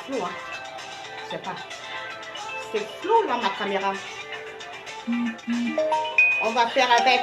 flou, hein. Je sais pas. C'est flou, là, ma caméra. On va faire avec.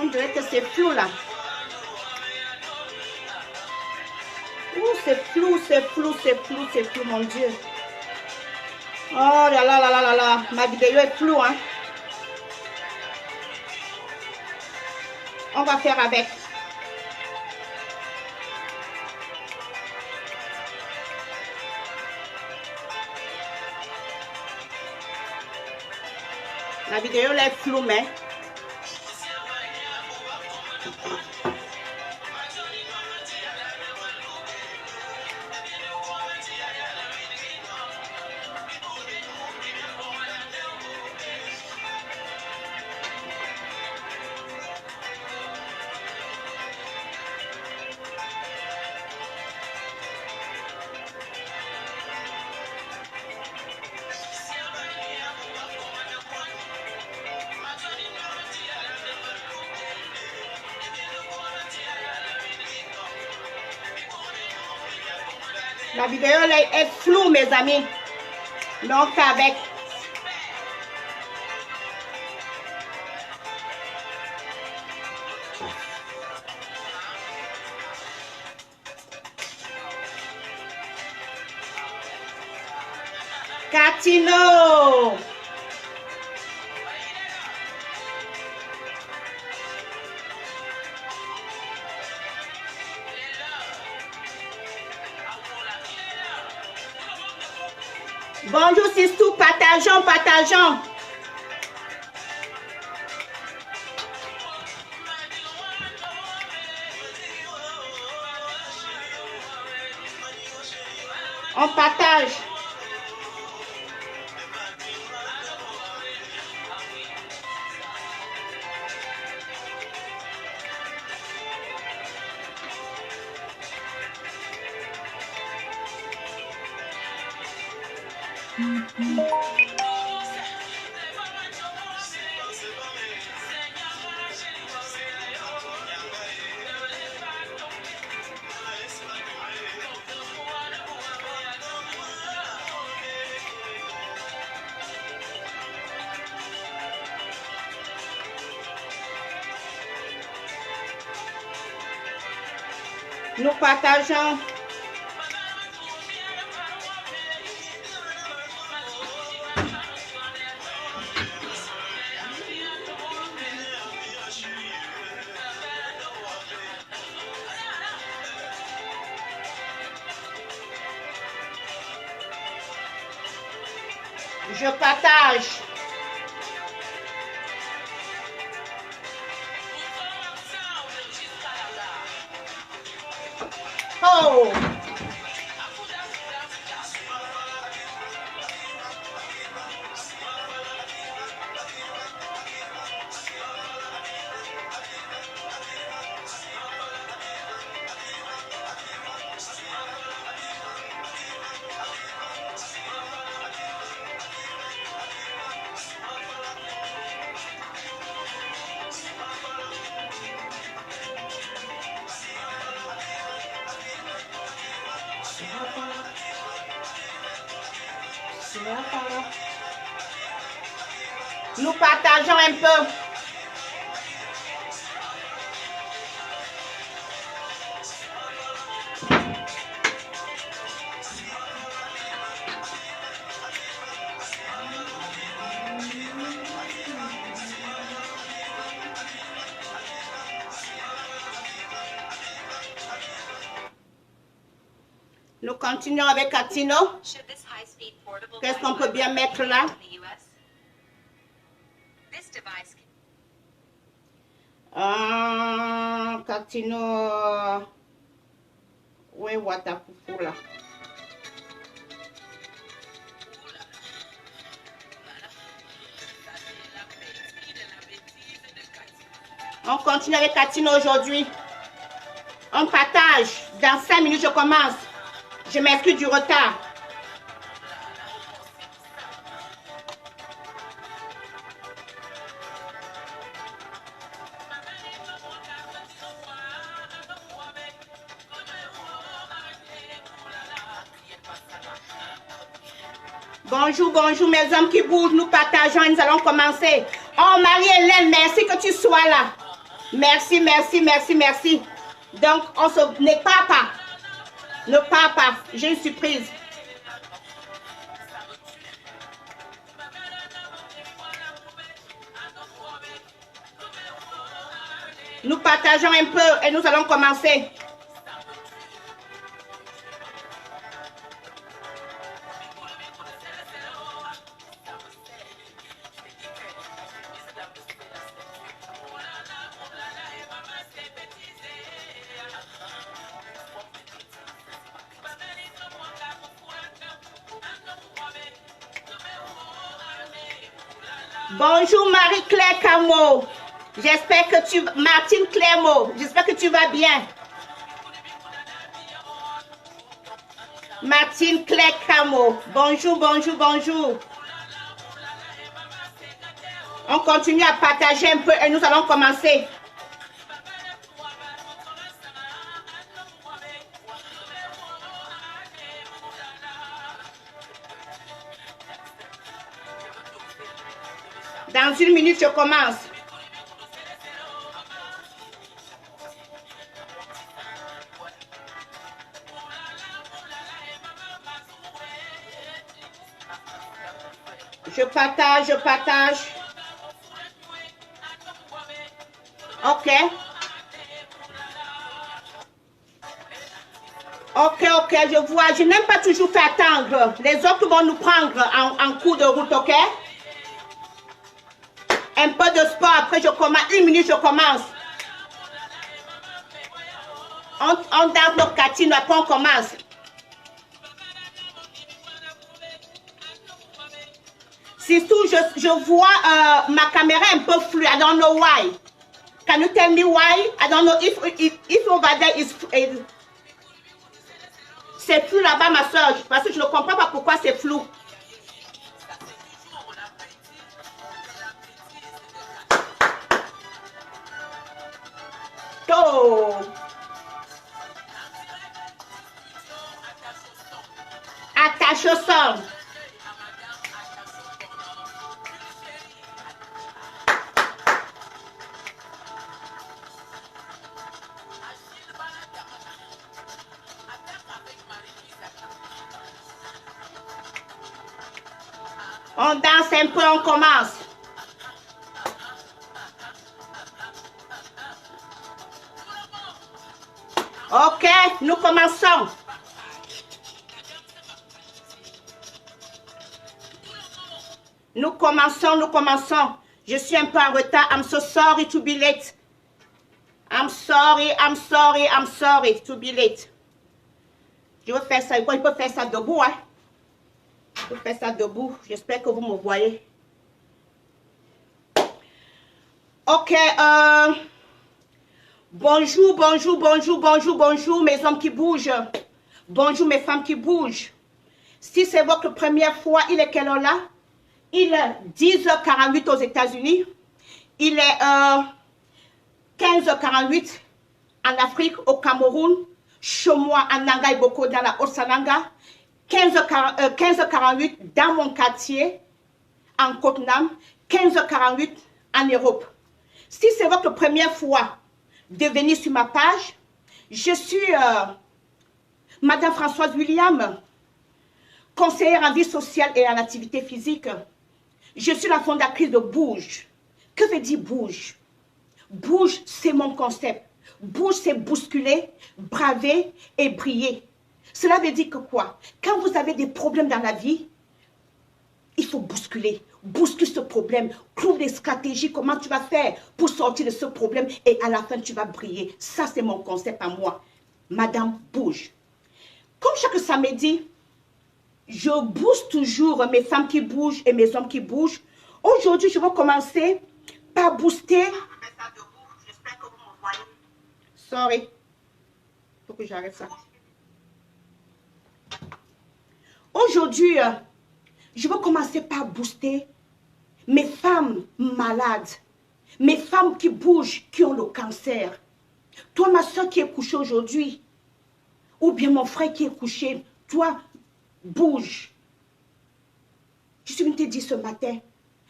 On dirait que c'est flou là. Ouh, c'est flou, c'est flou, c'est flou, c'est flou, mon Dieu. Oh là là là là là là. Ma vidéo est floue, hein. On va faire avec. La vidéo là est floue, mais. La vidéo là est floue, mes amis. Donc, avec. Catino. Bonjour, Sistou, partageons, partageons. On partage. Nous partageons. Je partage. Oh! Nous partageons un peu. Nous continuons avec Catino. Qu'est-ce qu'on peut bien mettre là? Catino. Oui, Watafoufou là. On continue avec Catine aujourd'hui. On partage. Dans 5 minutes, je commence. Je m'excuse du retard. Bonjour, bonjour mes hommes qui bougent, nous partageons et nous allons commencer. Oh Marie-Hélène, merci que tu sois là. Merci, merci, merci, merci. Donc, on se... Ne pars pas. Ne pars pas. J'ai une surprise. Nous partageons un peu et nous allons commencer. Bonjour Marie-Claire Camo. J'espère que tu... Martine Clermont, j'espère que tu vas bien. Martine Claire Camo. Bonjour, bonjour, bonjour. On continue à partager un peu et nous allons commencer. Dans 1 minute, je commence. Je partage, je partage. Ok. Ok, je vois. Je n'aime pas toujours faire attendre. Les autres vont nous prendre en cours de route, ok? Un peu de sport, après je commence. 1 minute, je commence. On danse nos catines, après on commence. Surtout, je vois ma caméra un peu flou. I don't know why. Can you tell me why? I don't know if over there is... C'est flou là-bas, ma soeur. Parce que je ne comprends pas pourquoi c'est flou. Oh. Attache au sol. On danse un peu, on commence. Ok, nous commençons. Nous commençons. Je suis un peu en retard. I'm so sorry to be late. I'm sorry to be late. Je veux faire ça. Je peux faire ça debout, hein. Je peux faire ça debout. J'espère que vous me voyez. Ok, bonjour, mes hommes qui bougent. Bonjour, mes femmes qui bougent. Si c'est votre première fois, il est quelle heure là? Il est 10h48 aux États-Unis. Il est 15h48 en Afrique, au Cameroun. Chez moi, en Nanga et Boko, dans la Haute-Salanga. 15h48 dans mon quartier, en Côte-Nam. 15h48 en Europe. Si c'est votre première fois de venir sur ma page, je suis Madame Françoise William, conseillère en vie sociale et en activité physique. Je suis la fondatrice de Bouge. Que veut dire Bouge? Bouge, c'est mon concept. Bouge, c'est bousculer, braver et briller. Cela veut dire que quoi? Quand vous avez des problèmes dans la vie, il faut bousculer. Bouscule ce problème. Trouve des stratégies, comment tu vas faire pour sortir de ce problème et à la fin, tu vas briller. Ça, c'est mon concept à moi. Madame Bouge. Comme chaque samedi, je booste toujours mes femmes qui bougent et mes hommes qui bougent. Aujourd'hui, je vais commencer par booster. J'espère que vous me voyez. Sorry. Il faut que j'arrête ça. Aujourd'hui, je vais commencer par booster mes femmes malades, mes femmes qui bougent, qui ont le cancer. Toi, ma soeur qui est couchée aujourd'hui, ou bien mon frère qui est couché, toi, bouge. Je suis venue te dire ce matin,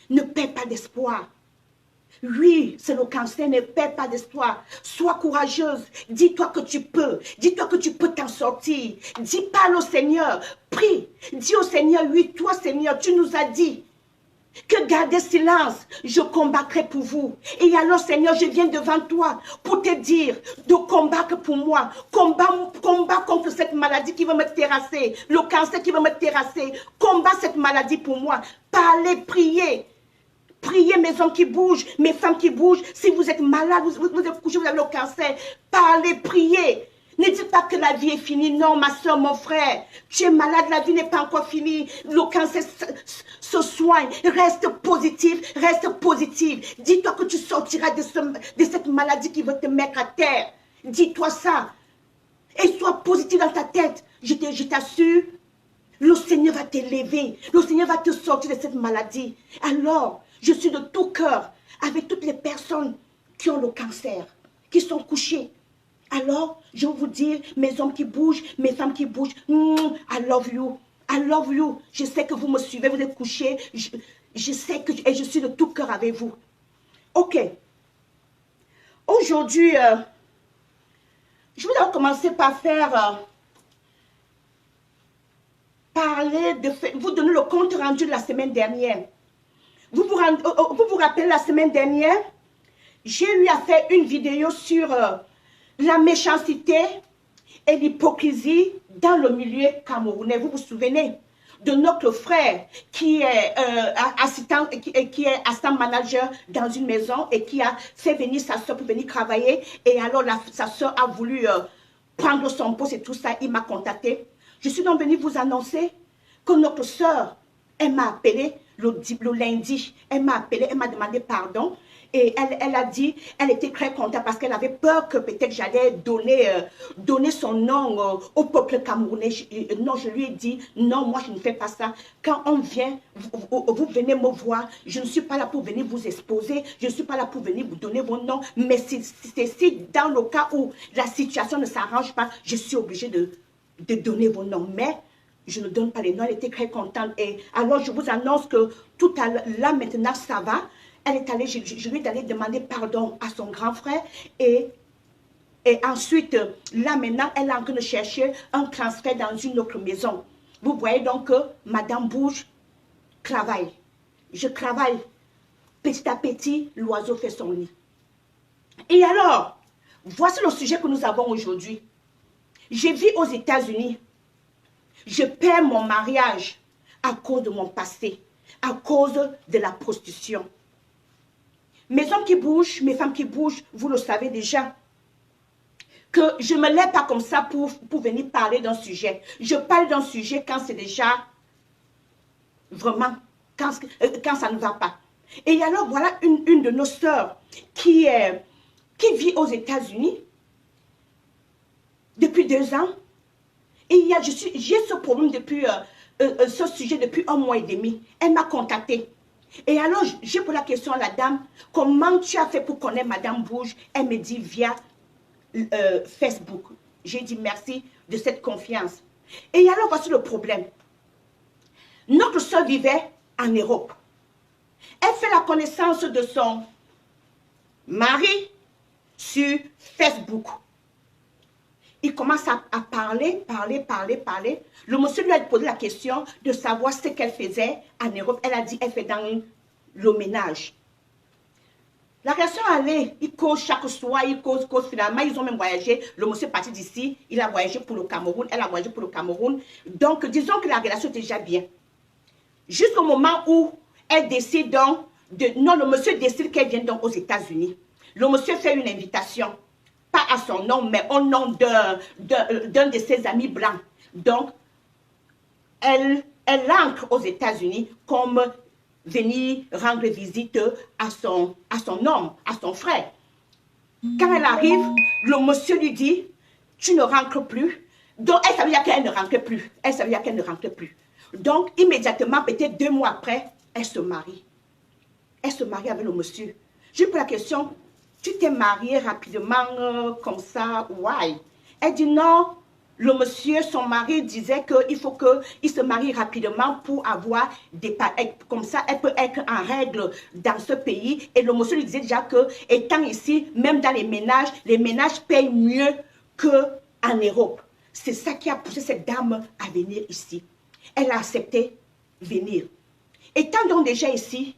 ne perds pas d'espoir. Oui, c'est le cancer, ne perds pas d'espoir. Sois courageuse. Dis-toi que tu peux. Dis-toi que tu peux t'en sortir. Dis, parle au Seigneur. Prie. Dis au Seigneur, oui, toi Seigneur, tu nous as dit que gardez silence, je combattrai pour vous. Et alors Seigneur, je viens devant toi pour te dire de combattre pour moi. Combat contre cette maladie qui va me terrasser. Le cancer qui va me terrasser. Combat cette maladie pour moi. Parlez, priez. Priez mes hommes qui bougent, mes femmes qui bougent. Si vous êtes malade, vous êtes couché, vous avez le cancer. Parlez, priez. Ne dites pas que la vie est finie. Non, ma soeur, mon frère, tu es malade, la vie n'est pas encore finie. Le cancer se soigne. Reste positif, reste positif. Dis-toi que tu sortiras de cette maladie qui va te mettre à terre. Dis-toi ça. Et sois positif dans ta tête. Je t'assure, le Seigneur va t'élever. Le Seigneur va te sortir de cette maladie. Alors, je suis de tout cœur avec toutes les personnes qui ont le cancer, qui sont couchées. Alors, je vais vous dire, mes hommes qui bougent, mes femmes qui bougent, I love you, I love you. Je sais que vous me suivez, vous êtes couchés. Je sais que et je suis de tout cœur avec vous. Ok. Aujourd'hui, je vais d'abord commencer par vous donner le compte rendu de la semaine dernière. Vous vous rappelez la semaine dernière, j'ai eu à faire une vidéo sur la méchanceté et l'hypocrisie dans le milieu camerounais. Vous vous souvenez de notre frère qui est assistant manager dans une maison et qui a fait venir sa soeur pour venir travailler. Et alors sa soeur a voulu prendre son poste et tout ça. Il m'a contacté. Je suis donc venue vous annoncer que notre soeur, elle m'a appelé le lundi. Elle m'a appelé, elle m'a demandé pardon. Et elle a dit, elle était très contente parce qu'elle avait peur que peut-être j'allais donner son nom au peuple camerounais. Non, je lui ai dit, non, moi je ne fais pas ça. Quand on vient, vous venez me voir, je ne suis pas là pour venir vous exposer, je ne suis pas là pour venir vous donner vos noms. Mais si dans le cas où la situation ne s'arrange pas, je suis obligée de donner vos noms. Mais je ne donne pas les noms, elle était très contente. Et alors je vous annonce que tout à l'heure, là maintenant ça va. Elle est allée, je lui ai allé demander pardon à son grand frère et ensuite, là maintenant, elle est en train de chercher un transfert dans une autre maison. Vous voyez donc que Madame Bouge travaille. Je travaille. Petit à petit, l'oiseau fait son nid. Et alors, voici le sujet que nous avons aujourd'hui. Je vis aux États-Unis. Je perds mon mariage à cause de mon passé, à cause de la prostitution. Mes hommes qui bougent, mes femmes qui bougent, vous le savez déjà, que je ne me lève pas comme ça pour venir parler d'un sujet. Je parle d'un sujet quand c'est déjà vraiment, quand ça ne va pas. Et alors, voilà une de nos sœurs qui vit aux États-Unis depuis 2 ans. Et j'ai ce problème depuis, ce sujet depuis 1 mois et demi. Elle m'a contactée. Et alors, j'ai posé la question à la dame, comment tu as fait pour connaître Madame Bouge? Elle me dit via Facebook. J'ai dit merci de cette confiance. Et alors, voici le problème. Notre soeur vivait en Europe. Elle fait la connaissance de son mari sur Facebook. Il commence à parler. Le monsieur lui a posé la question de savoir ce qu'elle faisait en Europe. Elle a dit, elle fait dans le ménage. La relation allait, il cause chaque soir, il cause, finalement, ils ont même voyagé. Le monsieur est parti d'ici, il a voyagé pour le Cameroun, elle a voyagé pour le Cameroun. Donc, disons que la relation est déjà bien. Jusqu'au moment où elle décide donc, non, le monsieur décide qu'elle vient donc aux États-Unis. Le monsieur fait une invitation. Pas à son nom, mais au nom d'un de ses amis blancs. Donc, elle entre aux États-Unis comme venir rendre visite à son homme, à son frère. Quand elle arrive, le monsieur lui dit, tu ne rentres plus. Donc, elle savait qu'elle ne rentrait plus. Elle savait qu'elle ne rentrait plus. Donc, immédiatement, peut-être 2 mois après, elle se marie. Elle se marie avec le monsieur. Je lui pose la question, tu t'es mariée rapidement comme ça, why? Elle dit non, le monsieur, son mari disait qu'il faut qu'il se marie rapidement pour avoir des parents. Comme ça, elle peut être en règle dans ce pays. Et le monsieur lui disait déjà que, étant ici, même dans les ménages payent mieux qu'en Europe. C'est ça qui a poussé cette dame à venir ici. Elle a accepté venir. Étant donc déjà ici,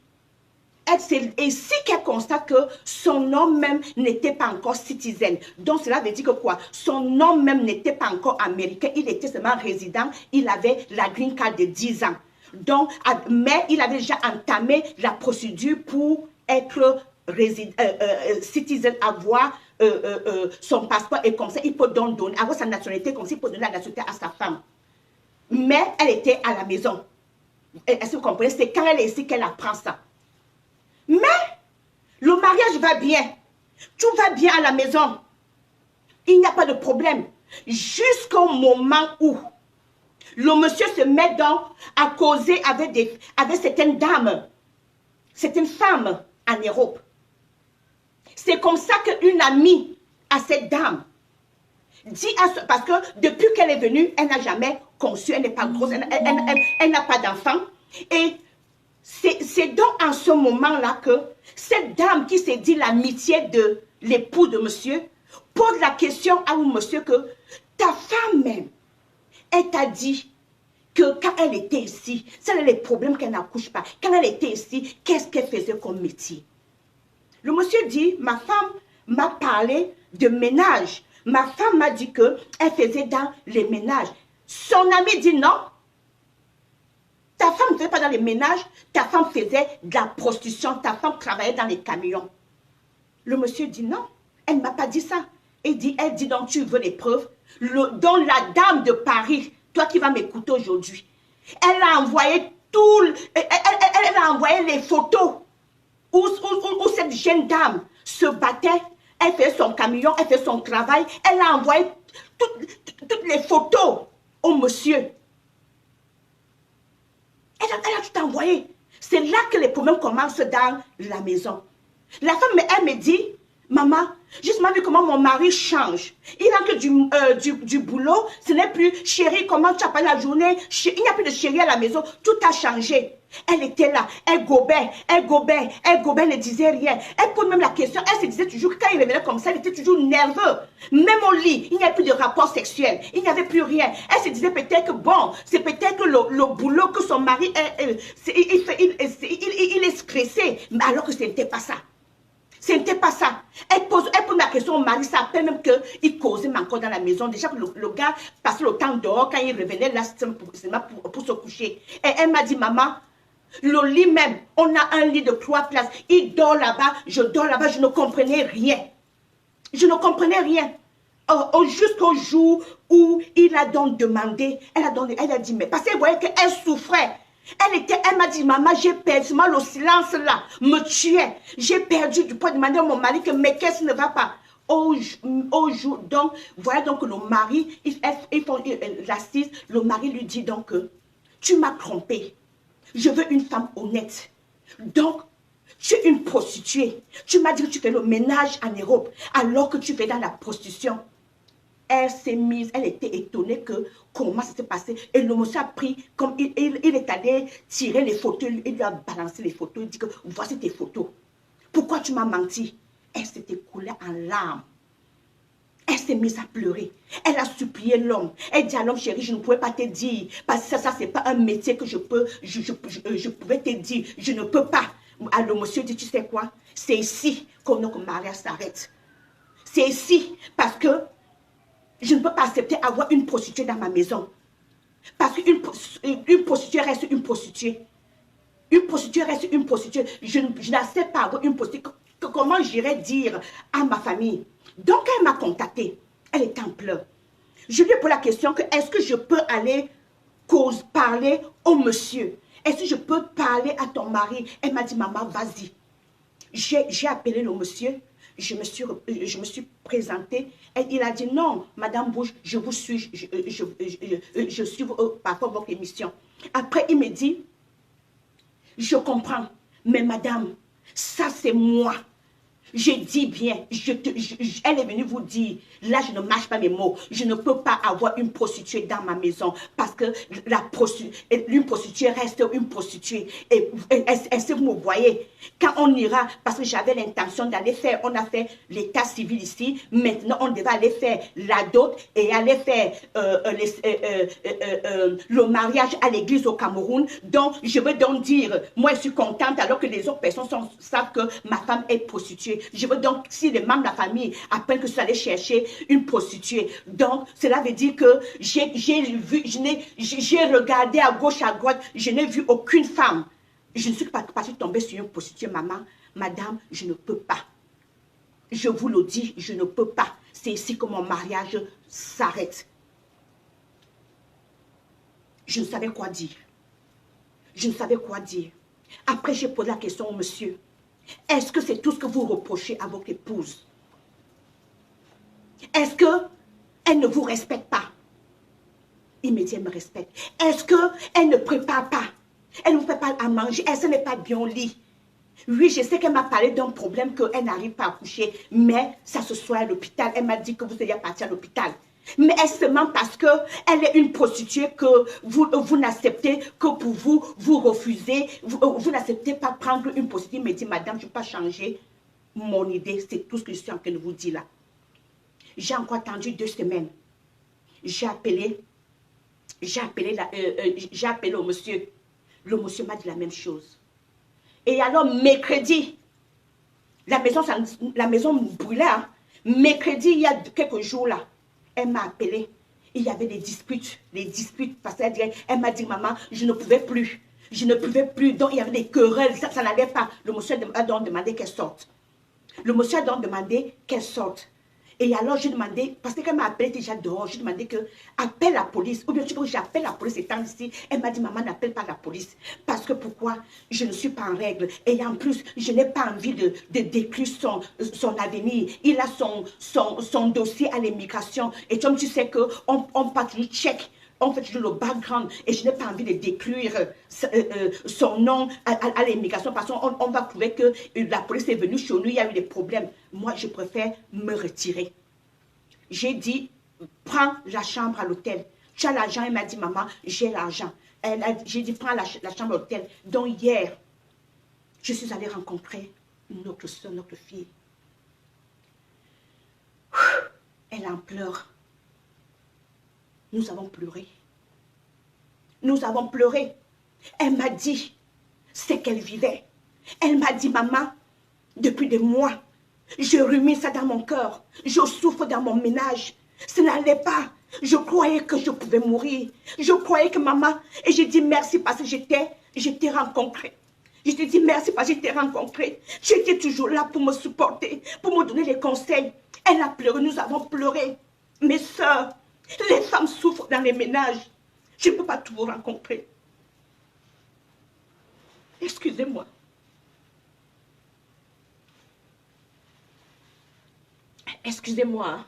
c'est ici qu'elle constate que son homme même n'était pas encore citizen. Donc cela veut dire que quoi? Son homme même n'était pas encore américain. Il était seulement résident. Il avait la green card de 10 ans. Donc, mais il avait déjà entamé la procédure pour être citizen, avoir son passeport et comme ça, il peut donc donner, avoir sa nationalité, comme ça, il peut donner la nationalité à sa femme. Mais elle était à la maison. Est-ce que vous comprenez? C'est quand elle est ici qu'elle apprend ça. Mais le mariage va bien. Tout va bien à la maison. Il n'y a pas de problème. Jusqu'au moment où le monsieur se met donc à causer avec certaines dames, certaines femmes en Europe. C'est comme ça qu'une amie à cette dame dit parce que depuis qu'elle est venue, elle n'a jamais conçu, elle n'est pas grosse, elle n'a pas d'enfant. Et c'est donc en ce moment-là que cette dame qui s'est dit l'amitié de l'époux de monsieur pose la question à monsieur que ta femme même, elle t'a dit que quand elle était ici, c'est les problèmes qu'elle n'accouche pas. Quand elle était ici, qu'est-ce qu'elle faisait comme métier? Le monsieur dit, ma femme m'a parlé de ménage. Ma femme m'a dit qu'elle faisait dans les ménages. Son ami dit non. Ta femme ne faisait pas dans les ménages, ta femme faisait de la prostitution, ta femme travaillait dans les camions. Le monsieur dit non, elle ne m'a pas dit ça. Elle dit donc tu veux les preuves. Donc la dame de Paris, toi qui vas m'écouter aujourd'hui, elle a envoyé elle a envoyé les photos où cette jeune dame se battait, elle fait son camion, elle fait son travail, elle a envoyé toutes les photos au monsieur. Elle a tout envoyé. C'est là que les problèmes commencent dans la maison. La femme, elle me dit, maman, justement vu comment mon mari change. Il rentre du boulot, ce n'est plus chérie, comment tu as passé la journée. Il n'y a plus de chérie à la maison, tout a changé. Elle était là, elle gobait, elle ne disait rien. Elle pose même la question, elle se disait toujours que quand il revenait comme ça, elle était toujours nerveux. Même au lit, il n'y avait plus de rapport sexuel, il n'y avait plus rien. Elle se disait peut-être que bon, c'est peut-être que le boulot que son mari, il est stressé, mais alors que ce n'était pas ça. Ce n'était pas ça. Elle pose la question au mari, ça appelle même qu'il causait encore dans la maison. Déjà que le gars passait le temps dehors, quand il revenait là, pour se coucher. Et elle m'a dit, maman, le lit même, on a un lit de 3 places. Il dort là-bas, je dors là-bas, je ne comprenais rien. Je ne comprenais rien. Jusqu'au jour où il a donc demandé, elle a dit, mais parce qu'elle voyait qu'elle souffrait. Elle m'a dit, maman, j'ai perdu, le silence là me tuait. J'ai perdu du poids, demander à mon mari que, mais qu'est-ce qui ne va pas? Au jour, donc, voilà donc le mari, ils font l'assise, le mari lui dit donc, tu m'as trompé. Je veux une femme honnête. Donc, tu es une prostituée. Tu m'as dit que tu fais le ménage en Europe alors que tu fais dans la prostitution. Elle s'est mise, elle était étonnée que comment ça s'est passé. Et le monsieur a pris, comme il est allé tirer les photos, il lui a balancé les photos, il dit que voici tes photos. Pourquoi tu m'as menti? Elle s'est écoulée en larmes. Elle s'est mise à pleurer. Elle a supplié l'homme. Elle dit à l'homme, chéri, je ne pouvais pas te dire. Parce que ça c'est pas un métier que je pouvais te dire. Je ne peux pas. Alors le monsieur dit, tu sais quoi? C'est ici que notre mariage s'arrête. C'est ici parce que je ne peux pas accepter avoir une prostituée dans ma maison. Parce qu'une prostituée reste une prostituée. Une prostituée reste une prostituée. Je n'accepte pas avoir une prostituée. Comment j'irais dire à ma famille? Donc elle m'a contactée. Elle était en pleurs. Je lui ai posé la question que est-ce que je peux aller parler au monsieur? Est-ce que je peux parler à ton mari? Elle m'a dit, maman, vas-y. J'ai appelé le monsieur, je me suis présentée. Et il a dit, non, Madame Bouche, je vous suis, je suis parfois votre émission. Après, il me dit, je comprends, mais madame, ça c'est moi. Je dis bien, elle est venue vous dire, là je ne mâche pas mes mots, je ne peux pas avoir une prostituée dans ma maison parce que une prostituée reste une prostituée. Et est-ce que vous me voyez? Quand on ira, parce que j'avais l'intention d'aller faire, on a fait l'état civil ici, maintenant on devait aller faire la dot et aller faire le mariage à l'église au Cameroun. Donc je veux donc dire, moi je suis contente alors que les autres personnes savent que ma femme est prostituée. Je veux donc, si les membres de la famille apprennent que je suis allée chercher une prostituée, donc cela veut dire que j'ai regardé à gauche, à droite, je n'ai vu aucune femme. Je ne suis pas tombée sur une prostituée, maman. Madame, je ne peux pas. Je vous le dis, je ne peux pas. C'est ici que mon mariage s'arrête. Je ne savais quoi dire. Je ne savais quoi dire. Après, j'ai posé la question au monsieur. Est-ce que c'est tout ce que vous reprochez à votre épouse? Est-ce qu'elle ne vous respecte pas? Il me dit, elle me respecte. Est-ce qu'elle ne prépare pas? Elle ne vous fait pas à manger? Est-ce qu'elle n'est pas bien au lit? Oui, je sais qu'elle m'a parlé d'un problème qu'elle n'arrive pas à coucher, mais ça se soit à l'hôpital. Elle m'a dit que vous seriez parti à l'hôpital. Mais est-ce seulement parce qu'elle est une prostituée que vous n'acceptez que pour vous refusez, vous n'acceptez pas prendre une prostituée? Il me dit, madame, je ne peux pas changer mon idée, c'est tout ce que je suis en train de vous dire là. J'ai encore attendu 2 semaines. J'ai appelé au monsieur. Le monsieur m'a dit la même chose. Et alors, mercredi, la maison brûlait. Hein. Mercredi, il y a quelques jours là, elle m'a appelé. Il y avait des disputes, parce qu'elle m'a dit, maman, je ne pouvais plus. Je ne pouvais plus. Donc, il y avait des querelles, ça n'allait pas. Le monsieur a donc demandé qu'elle sorte. Et alors, j'ai demandé, parce qu'elle m'a appelé déjà dehors, j'ai demandé que appelle la police. Ou bien tu veux que j'appelle la police étant ici. Elle m'a dit, maman, n'appelle pas la police. Parce que pourquoi? Je ne suis pas en règle. Et en plus, je n'ai pas envie de détruire son avenir. Il a son dossier à l'immigration. Et comme tu sais qu'on part toujours check. On fait toujours le background et je n'ai pas envie de détruire son nom à l'immigration parce qu'on va trouver que la police est venue chez nous, il y a eu des problèmes. Moi, je préfère me retirer. J'ai dit, prends la chambre à l'hôtel. Tu as l'argent? Elle m'a dit, maman, j'ai l'argent. J'ai dit, prends la chambre à l'hôtel. Donc hier, je suis allée rencontrer notre soeur, notre fille. Elle en pleure. Nous avons pleuré. Nous avons pleuré. Elle m'a dit ce qu'elle vivait. Elle m'a dit, maman, depuis des mois, je rumine ça dans mon cœur. Je souffre dans mon ménage. Ce n'allait pas. Je croyais que je pouvais mourir. Je croyais que maman... Et j'ai dit merci parce que je t'ai rencontré. Je t'ai dit merci parce que je t'ai rencontré. Tu étais toujours là pour me supporter, pour me donner les conseils. Elle a pleuré, nous avons pleuré. Mes soeurs, les femmes souffrent dans les ménages. Je ne peux pas tout vous rencontrer. Excusez-moi. Excusez-moi.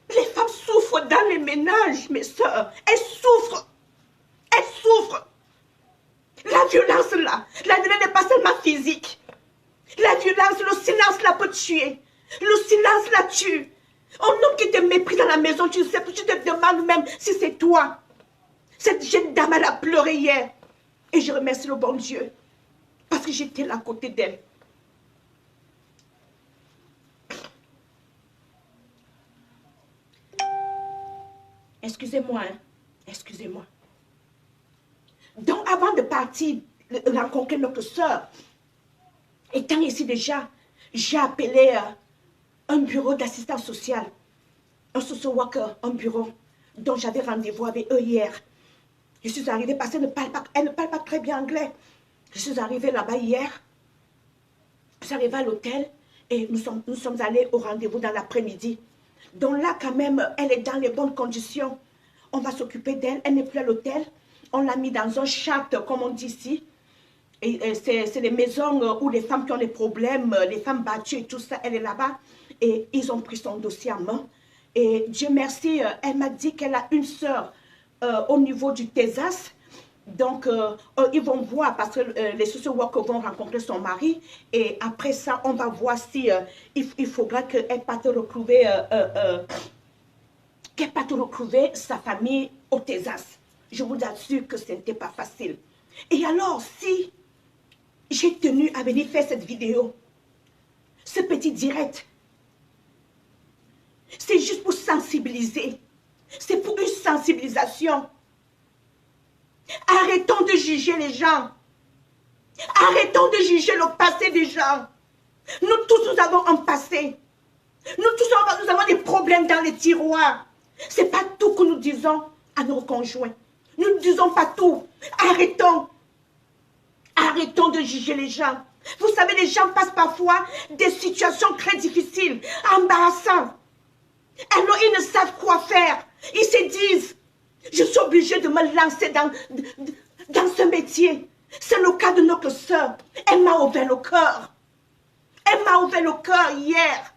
Les femmes souffrent dans les ménages, mes soeurs. Elles souffrent. Elles souffrent. La violence là, la violence n'est pas seulement physique. La violence, le silence la peut tuer. Le silence la tue. Un homme qui te méprise dans la maison, tu sais, tu te demandes même si c'est toi. Cette jeune dame, elle a pleuré hier. Et je remercie le bon Dieu. Parce que j'étais là à côté d'elle. Excusez-moi, hein. Excusez-moi. Donc, avant de partir rencontrer notre soeur, étant ici déjà, j'ai appelé un bureau d'assistance sociale, un social worker, un bureau dont j'avais rendez-vous avec eux hier. Je suis arrivée parce qu'elle ne parle pas très bien anglais. Je suis arrivée là-bas hier. Je suis arrivée à l'hôtel et nous sommes allés au rendez-vous dans l'après-midi. Donc là, quand même, elle est dans les bonnes conditions. On va s'occuper d'elle. Elle n'est plus à l'hôtel. On l'a mis dans un chat, comme on dit ici. Et c'est les maisons où les femmes qui ont des problèmes, les femmes battues et tout ça, elle est là-bas. Et ils ont pris son dossier en main. Et Dieu merci, elle m'a dit qu'elle a une sœur au niveau du Texas. Donc, ils vont voir parce que les social workers vont rencontrer son mari. Et après ça, on va voir si il faudra qu'elle parte retrouver sa famille au Texas. Je vous assure que ce n'était pas facile. Et alors, si j'ai tenu à venir faire cette vidéo, ce petit direct, c'est juste pour sensibiliser. C'est pour une sensibilisation. Arrêtons de juger les gens. Arrêtons de juger le passé des gens. Nous tous, nous avons un passé. Nous tous, nous avons des problèmes dans les tiroirs. Ce n'est pas tout que nous disons à nos conjoints. Nous ne disons pas tout. Arrêtons. Arrêtons de juger les gens. Vous savez, les gens passent parfois des situations très difficiles, embarrassantes. Alors, ils ne savent quoi faire. Ils se disent, je suis obligée de me lancer dans ce métier. C'est le cas de notre sœur. Elle m'a ouvert le cœur. Elle m'a ouvert le cœur hier.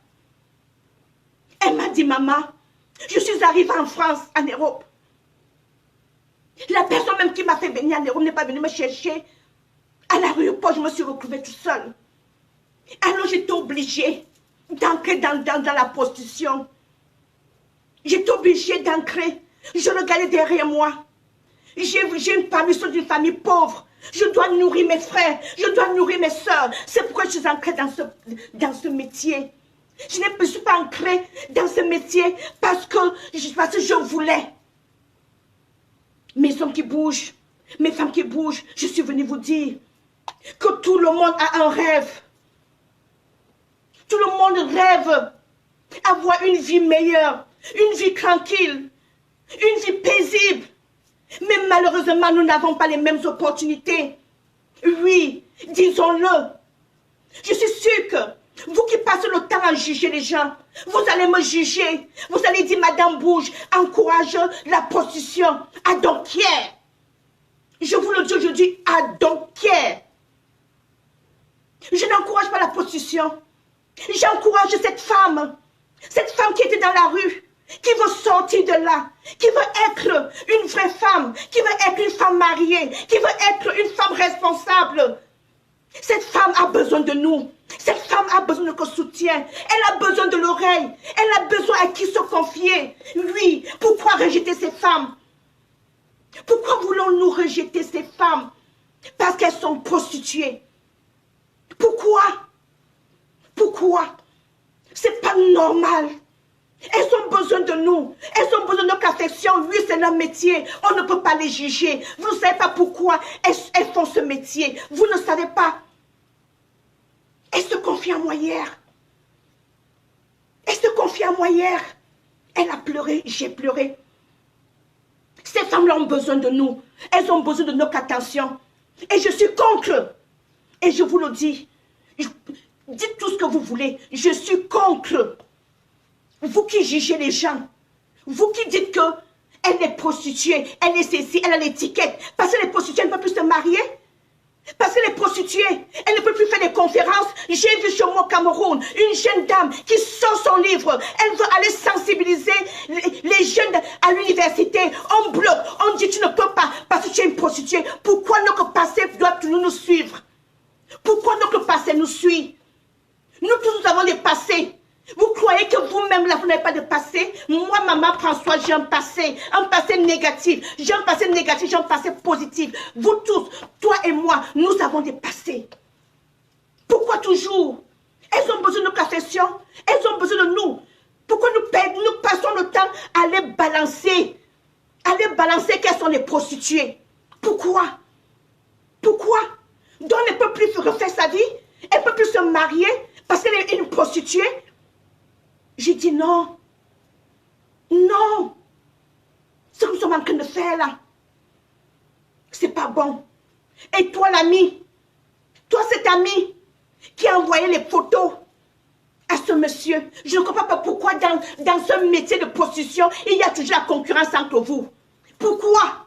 Elle m'a dit, maman, je suis arrivée en France, en Europe. La personne même qui m'a fait venir en Europe n'est pas venue me chercher. À l'aéroport, je me suis retrouvée toute seule. Alors j'étais obligée d'entrer dans la prostitution. J'étais obligée d'entrer. Je regardais derrière moi. J'ai une famille, d'une famille pauvre. Je dois nourrir mes frères. Je dois nourrir mes soeurs. C'est pourquoi je suis entrée dans ce métier. Je ne suis pas entrée dans ce métier parce que je voulais. Mes hommes qui bougent, mes femmes qui bougent, je suis venue vous dire que tout le monde a un rêve. Tout le monde rêve d'avoir une vie meilleure, une vie tranquille, une vie paisible. Mais malheureusement, nous n'avons pas les mêmes opportunités. Oui, disons-le. Je suis sûre que vous qui passez le temps à juger les gens, vous allez me juger. Vous allez dire, Madame Bouge, encourage la prostitution à Donquière. Je vous le dis aujourd'hui, à Donquière. Je n'encourage pas la prostitution. J'encourage cette femme qui était dans la rue, qui veut sortir de là, qui veut être une vraie femme, qui veut être une femme mariée, qui veut être une femme responsable. Cette femme a besoin de nous. Cette femme a besoin de notre soutien. Elle a besoin de l'oreille. Elle a besoin à qui se confier. Oui, pourquoi rejeter ces femmes? Pourquoi voulons-nous rejeter ces femmes? Parce qu'elles sont prostituées. Pourquoi? Pourquoi? C'est pas normal. Elles ont besoin de nous. Elles ont besoin de notre affection. Oui, c'est leur métier. On ne peut pas les juger. Vous ne savez pas pourquoi elles font ce métier. Vous ne savez pas. Elle se confie à moi hier. Elle se confie à moi hier. Elle a pleuré, j'ai pleuré. Ces femmes-là ont besoin de nous. Elles ont besoin de notre attention. Et je suis contre. Et je vous le dis. Dites tout ce que vous voulez. Je suis contre. Vous qui jugez les gens. Vous qui dites qu'elle est prostituée. Elle est ceci, elle a l'étiquette. Parce que les prostituées ne peuvent plus se marier. Parce que les prostituées, elles ne peuvent plus faire des conférences. J'ai vu chez moi au Cameroun une jeune dame qui sort son livre. Elle veut aller sensibiliser les jeunes à l'université. On bloque, on dit tu ne peux pas parce que tu es une prostituée. Pourquoi notre passé doit toujours nous suivre? Pourquoi notre passé nous suit? Nous tous nous avons des passés. Vous croyez que vous-même là, vous n'avez pas de passé? Moi, maman François, j'ai un passé négatif. J'ai un passé négatif, j'ai un passé positif. Vous tous, toi et moi, nous avons des passés. Pourquoi toujours? Elles ont besoin de notre affection. Elles ont besoin de nous. Pourquoi nous passons le temps à les balancer? À les balancer qu'elles sont les prostituées. Pourquoi? Pourquoi? Donc elle ne peut plus refaire sa vie. Elle ne peut plus se marier parce qu'elle est une prostituée. J'ai dit non. Non. Ce que nous sommes en train de faire là, c'est pas bon. Et toi l'ami, toi cet ami qui a envoyé les photos à ce monsieur. Je ne comprends pas pourquoi dans un métier de prostitution, il y a toujours la concurrence entre vous. Pourquoi?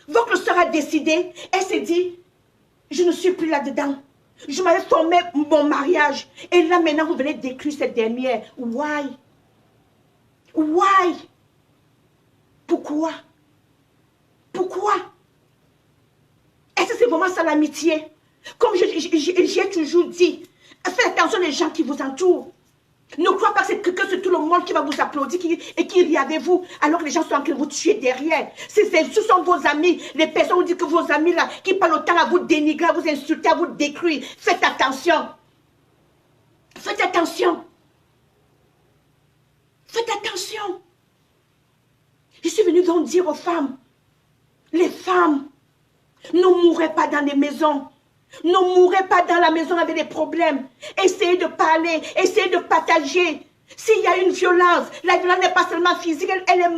Votre soeur a décidé, elle s'est dit, je ne suis plus là-dedans. Je m'avais formé mon mariage. Et là, maintenant, vous venez détruire cette dernière. Why? Why? Pourquoi? Pourquoi? Est-ce que c'est vraiment ça l'amitié? Comme j'ai toujours dit, faites attention aux gens qui vous entourent. Ne croyez pas que c'est tout le monde qui va vous applaudir et qui rit avec vous, alors que les gens sont en train de vous tuer derrière. Ce sont vos amis, les personnes vous disent que vos amis là, qui parlent autant à vous dénigrer, à vous insulter, à vous détruire. Faites attention. Faites attention. Faites attention. Je suis venue donc dire aux femmes, les femmes, ne mourrez pas dans les maisons. Ne mourrez pas dans la maison avec des problèmes. Essayez de parler, essayez de partager. S'il y a une violence, la violence n'est pas seulement physique, elle est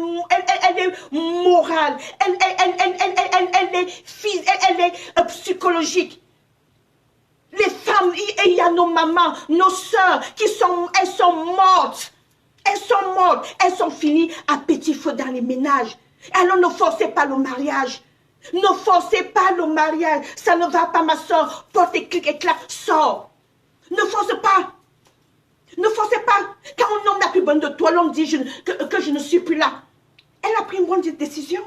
morale, elle est psychologique. Les femmes, il y a nos mamans, nos soeurs, elles sont mortes. Elles sont mortes, elles sont finies à petit feu dans les ménages. Alors ne forcez pas le mariage. Ne forcez pas le mariage. Ça ne va pas, ma soeur. Porte et clic et clac, sors. Ne force pas. Ne forcez pas. Quand un homme n'a plus besoin de toi, l'homme dit que je ne suis plus là. Elle a pris une bonne décision.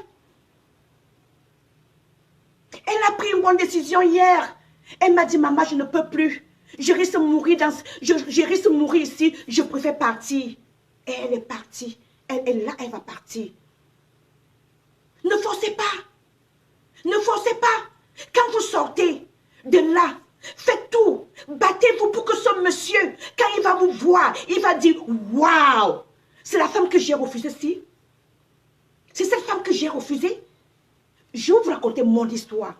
Elle a pris une bonne décision hier. Elle m'a dit, maman, je ne peux plus. Je risque de mourir, je risque de mourir ici. Je préfère partir. Et elle est partie. Elle va partir. Ne forcez pas. Ne forcez pas. Quand vous sortez de là, faites tout. Battez-vous pour que ce monsieur, quand il va vous voir, il va dire, waouh, c'est la femme que j'ai refusée, si. C'est cette femme que j'ai refusée. Je vais vous raconter mon histoire.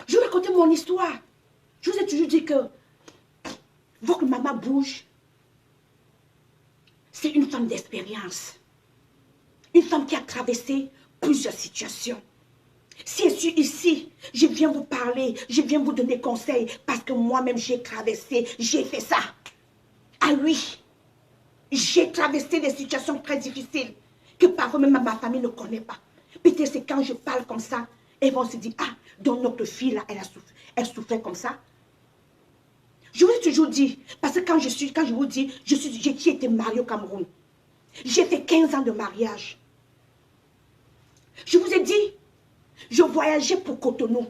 Je vais vous raconter mon histoire. Je vous ai toujours dit que votre maman bouge. C'est une femme d'expérience. Une femme qui a traversé plusieurs situations. Si je suis ici, je viens vous parler, je viens vous donner conseils parce que moi-même j'ai traversé, j'ai fait ça. Ah oui, j'ai traversé des situations très difficiles que parfois même ma famille ne connaît pas. Peut-être c'est quand je parle comme ça, elles vont se dire, ah, donc notre fille là, elle souffrait comme ça. Je vous ai toujours dit, parce que quand je vous dis, j'ai été mariée au Cameroun. J'ai fait 15 ans de mariage. Je vous ai dit, je voyageais pour Cotonou.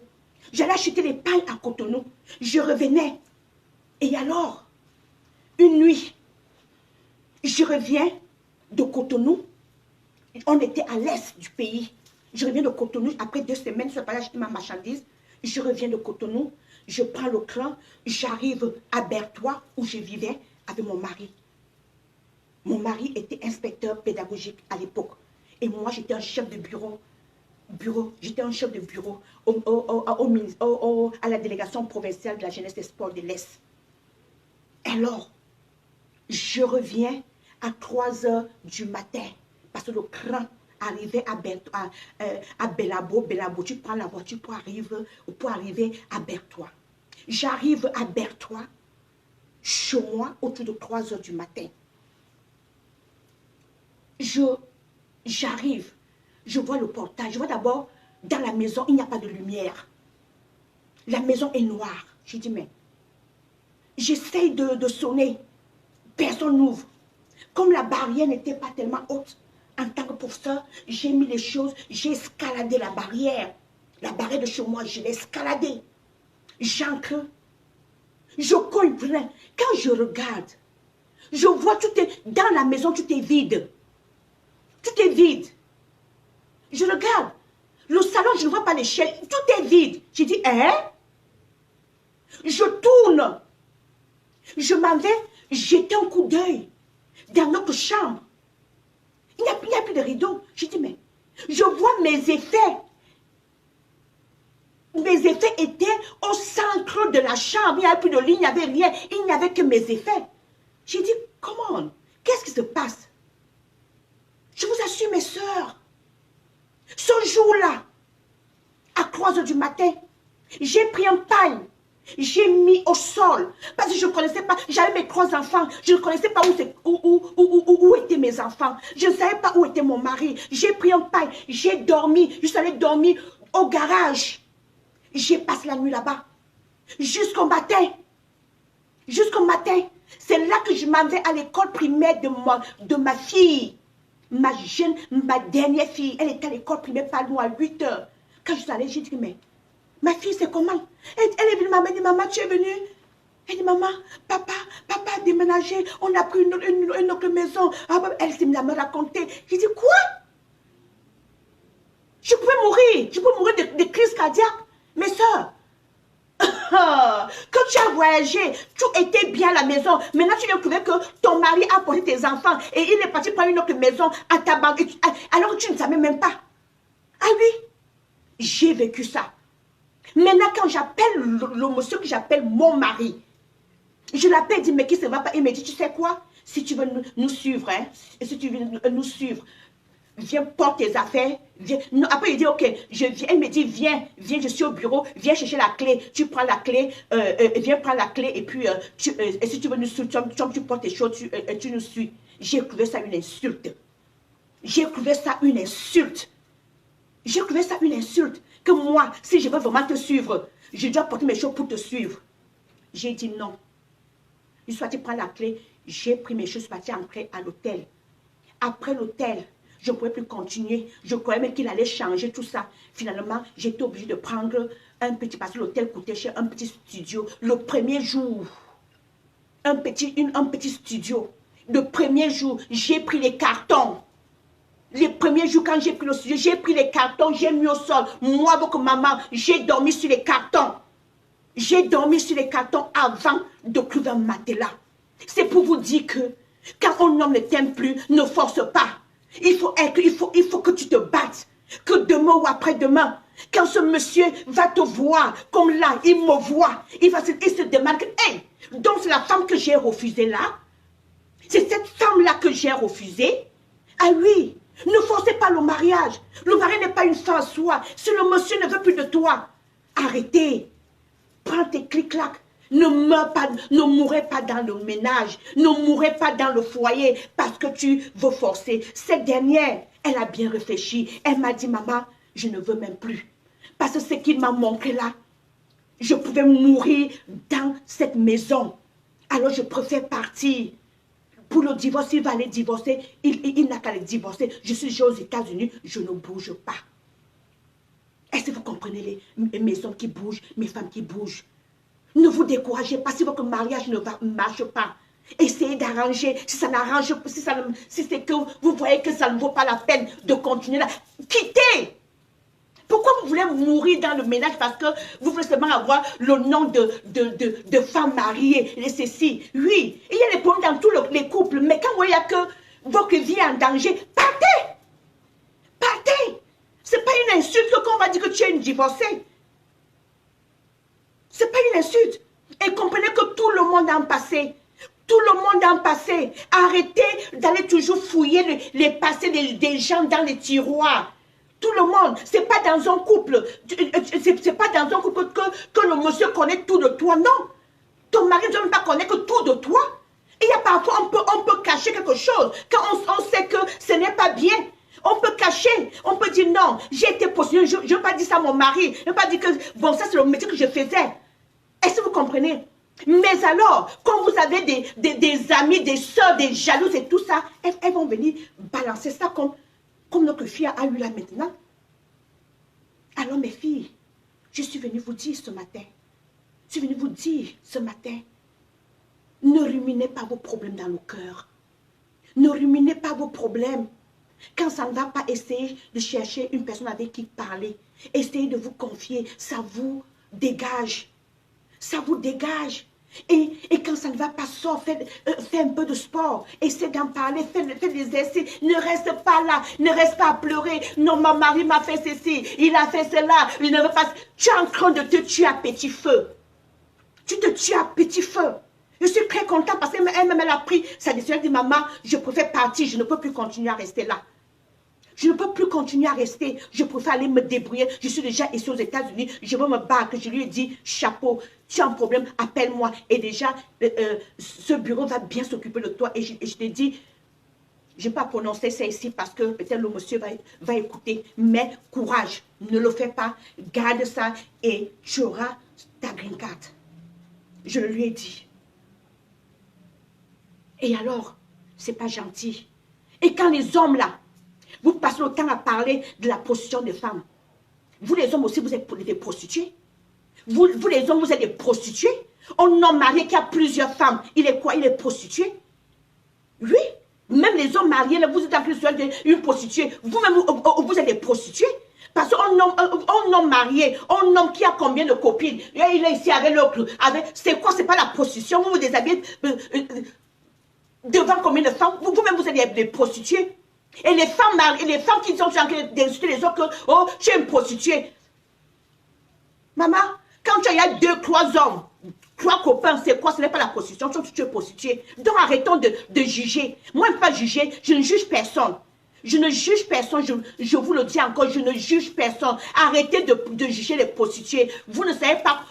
J'allais acheter les pailles à Cotonou. Je revenais. Et alors, une nuit, je reviens de Cotonou. On était à l'est du pays. Je reviens de Cotonou. Après 2 semaines, je suis allée acheter ma marchandise. Je reviens de Cotonou. Je prends le train. J'arrive à Bertois, où je vivais avec mon mari. Mon mari était inspecteur pédagogique à l'époque. Et moi, j'étais un chef de bureau. J'étais un chef de bureau à la délégation provinciale de la jeunesse et sports de l'Est. Alors, je reviens à 3 heures du matin parce que le train arrivait à Belabo. Tu prends la voiture pour arriver à Bertois. J'arrive à Bertois, chez moi, autour de 3 heures du matin. J'arrive, je vois le portail. Je vois d'abord, dans la maison, il n'y a pas de lumière. La maison est noire. Je dis, mais j'essaye de sonner. Personne n'ouvre. Comme la barrière n'était pas tellement haute, en tant que professeur, j'ai mis les choses, j'ai escaladé la barrière. La barrière de chez moi, je l'ai escaladée. J'entre, je cogne plein. Quand je regarde, je vois dans la maison, tout est vide. Tout est vide. Je regarde. Le salon, je ne vois pas l'échelle. Tout est vide. Je dis, hein? Je tourne. Je m'en vais jeter un coup d'œil dans notre chambre. Il n'y a plus de rideau. Je dis, mais je vois mes effets. Mes effets étaient au centre de la chambre. Il n'y avait plus de lit, il n'y avait rien. Il n'y avait que mes effets. J'ai dit, comment? Qu'est-ce qui se passe? Je vous assure, mes soeurs, ce jour-là, à 3 heures du matin, j'ai pris un paille J'ai mis au sol. Parce que je ne connaissais pas. J'avais mes 3 enfants. Je ne connaissais pas où étaient mes enfants. Je ne savais pas où était mon mari. J'ai pris un paille. J'ai dormi. Je suis allée dormir au garage. J'ai passé la nuit là-bas. Jusqu'au matin. Jusqu'au matin. C'est là que je m'en vais à l'école primaire de ma fille. Ma dernière fille. Elle était à l'école primaire par loin à 8 heures. Quand je suis allée, j'ai dit, mais ma fille, c'est comment? Elle est venue, maman, elle dit, maman, tu es venue? Elle dit, maman, papa a déménagé, on a pris une autre maison. Elle s'est mise à me raconter. J'ai dit, quoi? Je pouvais mourir de crise cardiaque. Mes soeurs, quand tu as voyagé, tout était bien à la maison. Maintenant, tu viens trouver que ton mari a porté tes enfants et il est parti prendre une autre maison à ta banque. Alors que tu ne savais même pas. Ah oui, j'ai vécu ça. Maintenant, quand j'appelle le monsieur que j'appelle mon mari, je l'appelle, il dit, mais qui ne va pas? Il me dit, tu sais quoi? Si tu veux nous suivre, hein, si tu veux nous suivre, viens, porte tes affaires. Viens. Après, il dit, ok, je viens. Elle me dit, viens, je suis au bureau, viens chercher la clé. Tu prends la clé, viens prendre la clé, et puis, et si tu veux nous suivre, tu portes tes choses, tu nous suis. J'ai trouvé ça une insulte. J'ai trouvé ça une insulte. J'ai trouvé ça une insulte. Que moi, si je veux vraiment te suivre, je dois porter mes choses pour te suivre. J'ai dit non. Une fois tu prends la clé, j'ai pris mes choses, parti entrer à l'hôtel. Après l'hôtel, je ne pouvais plus continuer. Je croyais même qu'il allait changer tout ça. Finalement, j'étais obligée de prendre un petit, parce que l'hôtel coûtait cher, un petit studio. Le premier jour, un petit studio. Le premier jour, j'ai pris les cartons. Les premiers jours, quand j'ai pris le studio, j'ai pris les cartons, j'ai mis au sol. Moi, avec maman, j'ai dormi sur les cartons. J'ai dormi sur les cartons avant de trouver un matelas. C'est pour vous dire que quand un homme ne t'aime plus, ne force pas. Il faut que tu te battes. Que demain ou après-demain, quand ce monsieur va te voir, comme là, il me voit, il se demande, hey, donc c'est la femme que j'ai refusée là? C'est cette femme-là que j'ai refusée? Ah oui, ne forcez pas le mariage. Le mari n'est pas une fin en soi. Si le monsieur ne veut plus de toi, arrêtez. Prends tes clics-clacs. Ne mourrez pas dans le ménage. Ne mourrez pas dans le foyer parce que tu veux forcer. Cette dernière, elle a bien réfléchi. Elle m'a dit, maman, je ne veux même plus. Parce que ce qu'il m'a montré là, je pouvais mourir dans cette maison. Alors je préfère partir. Pour le divorce, il va aller divorcer. Il n'a qu'à le divorcer. Je suis déjà aux États-Unis, je ne bouge pas. Est-ce que vous comprenez les maisons qui bougent, mes femmes qui bougent? Ne vous découragez pas si votre mariage ne marche pas. Essayez d'arranger. Si ça n'arrange pas, si c'est que vous voyez que ça ne vaut pas la peine de continuer là, quittez. Pourquoi vous voulez mourir dans le ménage parce que vous voulez seulement avoir le nom de femme mariée et ceci? Oui, il y a des problèmes dans tous les couples, mais quand vous voyez que votre vie est en danger, partez. Partez. Ce n'est pas une insulte qu'on va dire que tu es une divorcée. Ce n'est pas une insulte. Et comprenez que tout le monde a un passé. Tout le monde a un passé. Arrêtez d'aller toujours fouiller les passés des gens dans les tiroirs. Tout le monde, c'est pas dans un couple, c'est pas dans un couple que le monsieur connaît tout de toi, non. Ton mari ne doit même pas connaître tout de toi. Il y a parfois, on peut cacher quelque chose, quand on sait que ce n'est pas bien. On peut cacher, on peut dire non, j'ai été possédée, je ne veux pas dire ça à mon mari, je ne veux pas dire que, bon, ça c'est le métier que je faisais. Est-ce que vous comprenez? Mais alors, quand vous avez des amis, des soeurs, des jalouses et tout ça, elles vont venir balancer ça comme notre fille a eu là maintenant. Alors mes filles, je suis venue vous dire ce matin, ne ruminez pas vos problèmes dans le cœur. Ne ruminez pas vos problèmes. Quand ça ne va pas, essayez de chercher une personne avec qui parler. Essayez de vous confier, ça vous dégage. Ça vous dégage. Et quand ça ne va pas, sors, fais un peu de sport, essaie d'en parler, fais des exercices, ne reste pas là, ne reste pas à pleurer. Non, mon mari m'a fait ceci, il a fait cela, il ne veut pas. Tu es en train de te tuer à petit feu. Tu te tues à petit feu. Je suis très contente parce qu'elle-même, elle a pris sa décision, elle dit, maman, je préfère partir, je ne peux plus continuer à rester là. Je ne peux plus continuer à rester. Je préfère aller me débrouiller. Je suis déjà ici aux États-Unis. Je veux me battre. Je lui ai dit, chapeau, tu as un problème, appelle-moi. Et déjà, ce bureau va bien s'occuper de toi. Et je t'ai dit, je ne vais pas prononcer ça ici parce que peut-être le monsieur va écouter. Mais courage, ne le fais pas. Garde ça et tu auras ta green card. Je le lui ai dit. Et alors, c'est pas gentil. Et quand les hommes là, vous passez le temps à parler de la prostitution des femmes. Vous les hommes aussi, vous êtes des prostituées. Vous les hommes, vous êtes des prostituées. Un homme marié qui a plusieurs femmes, il est quoi? Il est prostitué. Oui. Même les hommes mariés, là, vous êtes en plus d'une prostituée. Vous-même, vous êtes des prostituées. Parce qu'un homme marié, un homme qui a combien de copines, il est ici avec l'autre. C'est quoi? C'est pas la prostitution. Vous vous déshabillez devant combien de femmes? Vous-même, vous êtes des prostituées. Et les femmes qui sont en train d'insulter les autres, que, oh, tu es une prostituée. Maman, quand tu as 2, 3 hommes, 3 copains, c'est quoi? Ce n'est pas la prostitution, tu es prostituée. Donc arrêtons de juger. Moi, je ne peux pas juger, je ne juge personne. Je ne juge personne, je vous le dis encore, je ne juge personne. Arrêtez de juger les prostituées. Vous ne savez pas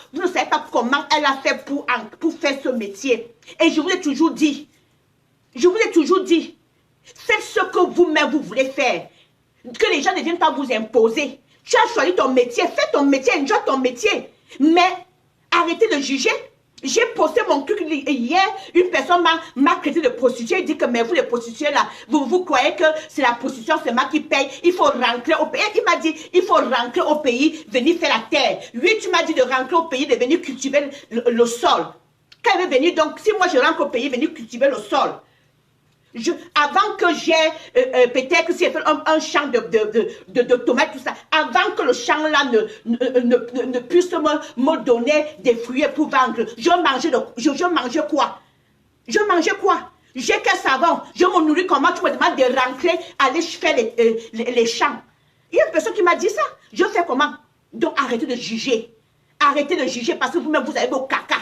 comment elle a fait pour faire ce métier. Et je vous ai toujours dit, faites ce que vous-même vous voulez faire. Que les gens ne viennent pas vous imposer. Tu as choisi ton métier, fais ton métier, enjoy ton métier. Mais arrêtez de juger. J'ai posté mon truc hier, une personne m'a traité de prostituée, il dit que mais vous les prostituées là, vous croyez que c'est la prostitution, c'est moi qui paye, il faut rentrer au pays. Il m'a dit, il faut rentrer au pays, venir faire la terre. Oui, tu m'as dit de rentrer au pays, de venir cultiver le sol. Quand il veut venir, donc si moi je rentre au pays, venir cultiver le sol. Avant que j'ai, peut-être si j'ai fait un champ de tomates, tout ça, avant que le champ là ne puisse me donner des fruits pour vendre, je mangeais quoi? J'ai quel savon? Je me nourris comment? Tu me demandes de rentrer, aller faire les champs. Il y a une personne qui m'a dit ça. Je fais comment? Donc arrêtez de juger. Arrêtez de juger parce que vous-même vous avez vos caca.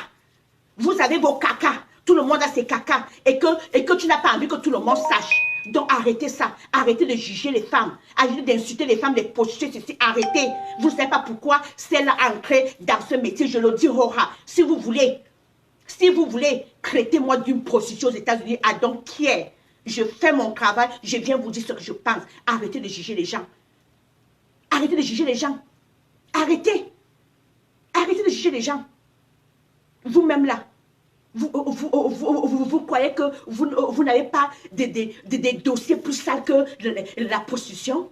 Vous avez vos caca. Tout le monde a ses caca et que tu n'as pas envie que tout le monde sache. Donc arrêtez ça. Arrêtez de juger les femmes. Arrêtez d'insulter les femmes, les prostituées, ceci. Arrêtez. Vous ne savez pas pourquoi celle-là a entré dans ce métier. Je le dis, Rora. Si vous voulez traitez-moi d'une prostituée aux États-Unis, I don't care. Je fais mon travail, je viens vous dire ce que je pense. Arrêtez de juger les gens. Arrêtez de juger les gens. Arrêtez. Arrêtez de juger les gens. Vous-même là. Vous croyez que vous n'avez pas des dossiers plus sales que la prostitution?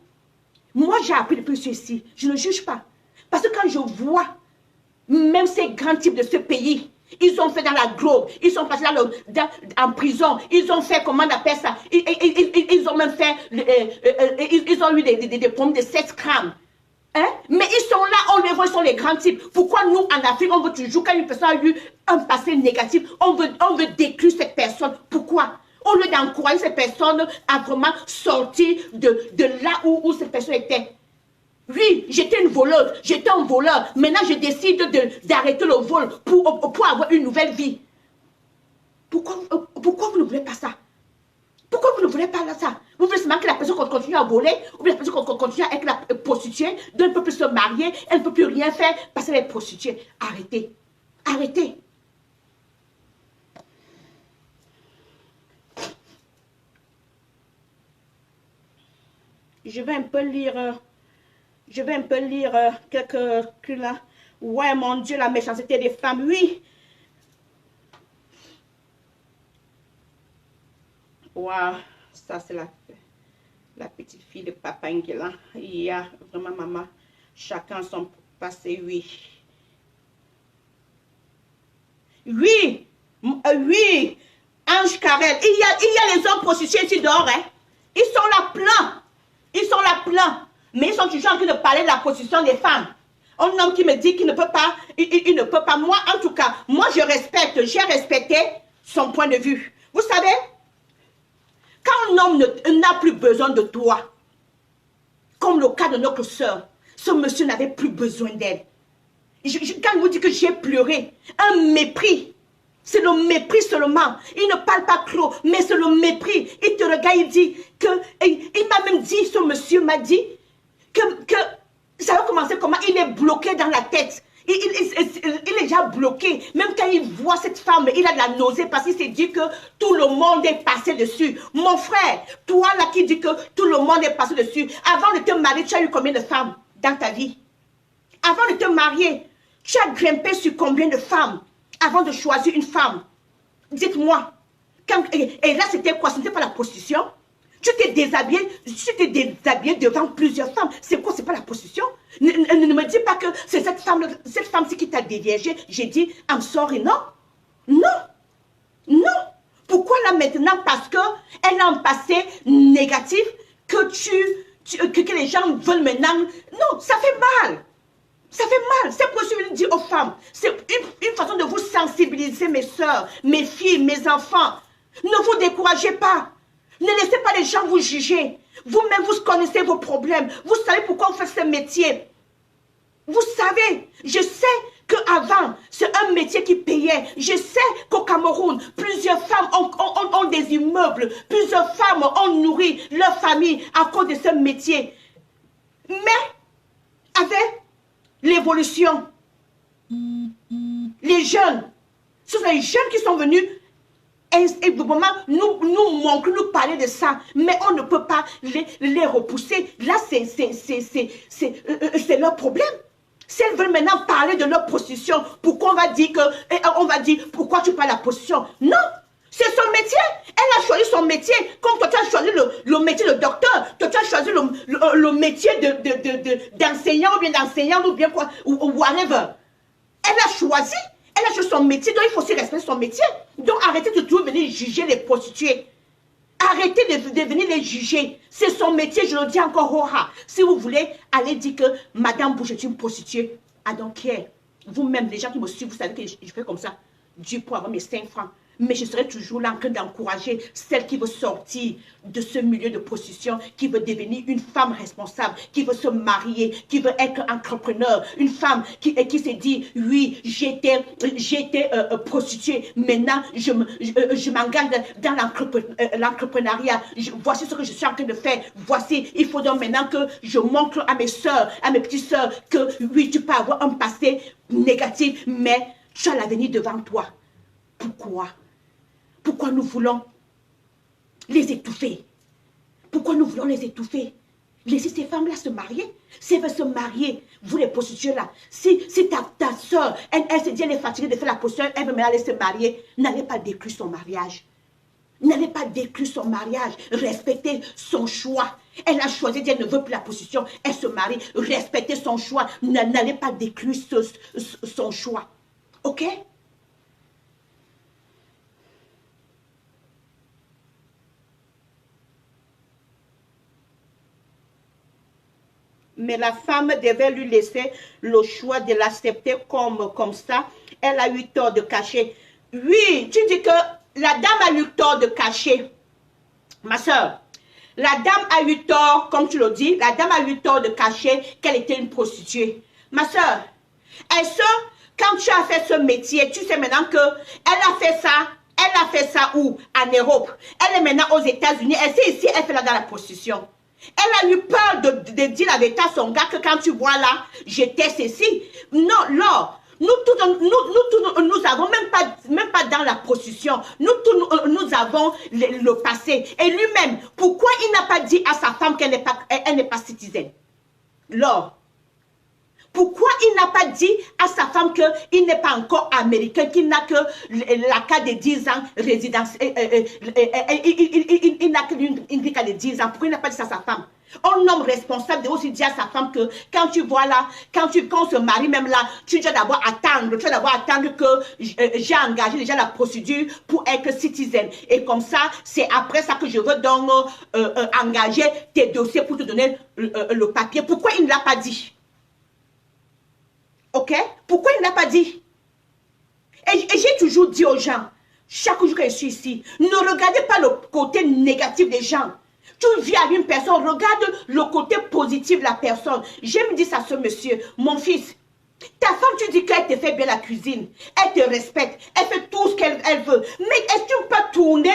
Moi, j'ai appris depuis ceci. Je ne juge pas. Parce que quand je vois même ces grands types de ce pays, ils ont fait dans la globe, ils sont passés en prison, ils ont fait, comment on appelle ça, ils ont même fait, ils ont eu des pommes de 7 grammes. Hein? Mais ils sont là, on les voit, ils sont les grands types. Pourquoi nous, en Afrique, on veut toujours, quand une personne a eu un passé négatif, on veut détruire cette personne? Pourquoi? Au lieu d'encourager cette personne à vraiment sortir de là où cette personne était. Oui, j'étais une voleuse, j'étais un voleur. Maintenant, je décide d'arrêter le vol pour avoir une nouvelle vie. Pourquoi vous ne voulez pas ça? Pourquoi vous ne voulez pas ça? Vous voulez seulement que la personne continue à voler, ou la personne continue à être la prostituée, donc elle ne peut plus se marier, elle ne peut plus rien faire parce qu'elle est prostituée. Arrêtez. Arrêtez. Je vais un peu lire quelques trucs là. Ouais, mon Dieu, la méchanceté des femmes, oui. Waouh, ça c'est la petite fille de Papa Nguela. Il y a vraiment maman, chacun son passé, oui. Oui, oui, Ange Carrel, il y a les hommes prostitués ici dehors, hein. Ils sont là plein, mais ils sont toujours en train de parler de la prostitution des femmes. Un homme qui me dit qu'il ne peut pas, il ne peut pas. Moi, en tout cas, moi j'ai respecté son point de vue. Vous savez, quand un homme n'a plus besoin de toi, comme le cas de notre soeur, ce monsieur n'avait plus besoin d'elle. Quand je vous dis que j'ai pleuré, un mépris, C'est le mépris seulement. Il ne parle pas trop, mais c'est le mépris. Il te regarde, il dit que... Il m'a même dit, ce monsieur m'a dit que ça va commencer comment? Il est bloqué dans la tête. Il est déjà bloqué. Même quand il voit cette femme, il a de la nausée parce qu'il s'est dit que tout le monde est passé dessus. Mon frère, toi là qui dis que tout le monde est passé dessus, avant de te marier, tu as eu combien de femmes dans ta vie? Avant de te marier, tu as grimpé sur combien de femmes avant de choisir une femme? Dites-moi. Et là, c'était quoi? Ce n'était pas la prostitution? Tu t'es déshabillé devant plusieurs femmes. C'est quoi? C'est pas la prostitution? Ne me dis pas que c'est cette femme-ci qui t'a déviégé. J'ai dit, I'm sorry, non? Non. Non. Pourquoi là maintenant? Parce qu'elle a un passé négatif que les gens veulent maintenant. Non, ça fait mal. Ça fait mal. C'est pour ça que je dis aux femmes. C'est une façon de vous sensibiliser, mes soeurs, mes filles, mes enfants. Ne vous découragez pas. Ne laissez pas les gens vous juger. Vous-même, vous connaissez vos problèmes. Vous savez pourquoi vous faites ce métier. Vous savez, je sais qu'avant, c'est un métier qui payait. Je sais qu'au Cameroun, plusieurs femmes ont des immeubles. Plusieurs femmes ont nourri leur famille à cause de ce métier. Mais, avec l'évolution, les jeunes, ce sont les jeunes qui sont venus et nous montrer, nous parler de ça, mais on ne peut pas les repousser. Là, c'est leur problème. Si elles veulent maintenant parler de leur prostitution, pourquoi on va dire pourquoi tu parles de la prostitution? Non, c'est son métier. Elle a choisi son métier, comme toi tu as choisi le métier de docteur, toi tu as choisi le métier d'enseignant ou bien d'enseignante ou bien quoi, ou whatever. Elle a choisi son métier, donc il faut aussi respecter son métier. Donc arrêtez de toujours venir juger les prostituées. Arrêtez de venir les juger. C'est son métier, je le dis encore au ras. Si vous voulez aller dire que Madame Bush est une prostituée, I don't care. Vous-même, les gens qui me suivent, vous savez que je fais comme ça. Dieu pour avoir mes 5 francs. Mais je serai toujours là en train d'encourager celle qui veut sortir de ce milieu de prostitution, qui veut devenir une femme responsable, qui veut se marier, qui veut être entrepreneur. Une femme qui s'est dit, oui, j'étais prostituée, maintenant je m'engage dans l'entrepreneuriat. Voici ce que je suis en train de faire. Voici, il faut donc maintenant que je montre à mes soeurs, à mes petites soeurs, que oui, tu peux avoir un passé négatif, mais tu as l'avenir devant toi. Pourquoi? Pourquoi nous voulons les étouffer? Pourquoi nous voulons les étouffer? Laissez ces femmes-là se marier. Si elles veulent se marier, vous les prostituées là, si ta soeur, elle se dit elle est fatiguée de faire la prostitution, elle veut maintenant aller se marier, n'allez pas détruire son mariage. N'allez pas détruire son mariage. Respectez son choix. Elle a choisi, elle ne veut plus la prostitution, elle se marie. Respectez son choix. N'allez pas détruire son choix. Ok? Mais la femme devait lui laisser le choix de l'accepter comme ça. Elle a eu tort de cacher. Oui, tu dis que la dame a eu tort de cacher. Ma soeur, la dame a eu tort, comme tu le dis, la dame a eu tort de cacher qu'elle était une prostituée. Ma soeur, quand tu as fait ce métier, tu sais maintenant que elle a fait ça où? En Europe. Elle est maintenant aux États-Unis. Elle sait ici, elle fait là dans la prostitution. Elle a eu peur de dire la vérité à son gars que quand tu vois là, j'étais ceci. Non, là, nous avons même pas dans la prostitution. Nous avons le passé. Et lui-même, pourquoi il n'a pas dit à sa femme qu'elle n'est pas citoyenne? Là, pourquoi il n'a pas dit à sa femme qu'il n'est pas encore américain, qu'il n'a que la carte de 10 ans résidence, il n'a qu'une carte de 10 ans. Pourquoi il n'a pas dit ça à sa femme? Un homme responsable doit aussi dire à sa femme que quand tu vois là, quand on se marie même là, tu dois d'abord attendre que j'ai engagé déjà la procédure pour être citoyenne. Et comme ça, c'est après ça que je veux donc engager tes dossiers pour te donner le papier. Pourquoi il ne l'a pas dit? Ok? Pourquoi il n'a pas dit? Et j'ai toujours dit aux gens, chaque jour que je suis ici, ne regardez pas le côté négatif des gens. Tu vis avec une personne, regarde le côté positif de la personne. J'aime dire ça à ce monsieur, mon fils, Ta femme, tu dis qu'elle te fait bien la cuisine. Elle te respecte. Elle fait tout ce qu'elle veut. Mais est-ce que tu peux pas tourner